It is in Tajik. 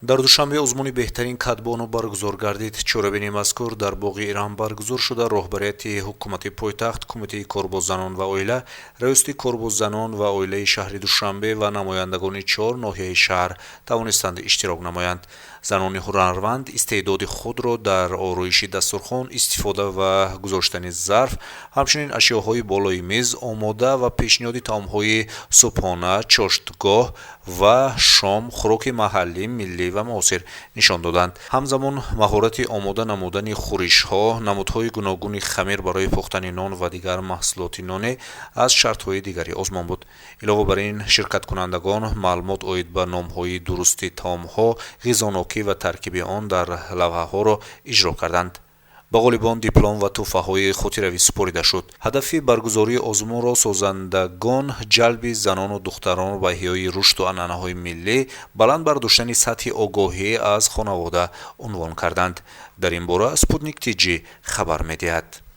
дар душанбе узмуни беҳтарин катбону баргузор гардид. чорабини мазкур дар боғи Иран баргузор шуда, роҳбарияти ҳукумати пойтахт, кумитаи корбозанон ва оила, раёсати корбозанон ва оилаи шаҳри Душанбе ва намояндагони 4 ноҳияи шаҳр тавонистанд иштирок намоянд. занони ҳунарванд истеъдоди худро дар ороиши дастурхон, истифода ва гузоштани зарф, ҳамчунин ашёҳои болои мез омода ва пешниҳоди таомҳои субҳона, чоштгоҳ ва шом, хӯроки маҳаллӣ, миллӣ ва муосир нишон доданд. ҳамзамон маҳорати омода намудани хӯришҳо, намудҳои гуногуни хамир барои пухтани нон ва дигар маҳсулоти нонӣ аз шартҳои дигари озмон буд. илова бар ин, ширкаткунандагон маълумот оид ба номҳои дурусти таомҳо, ғизонокӣ ва таркиби он дар лавҳаҳоро иҷро карданд. ба ғолибон диплом ва тӯҳфаҳои хотиравӣ супорида шуд. ҳадафи баргузории озмунро созандагон ҷалби занону духтаронро ба эҳёи рушду анъанаҳои миллӣ, баланд бардоштани сатҳи огоҳӣ аз хонавода унвон карданд. дар ин бора Спутник TG хабар медиҳад.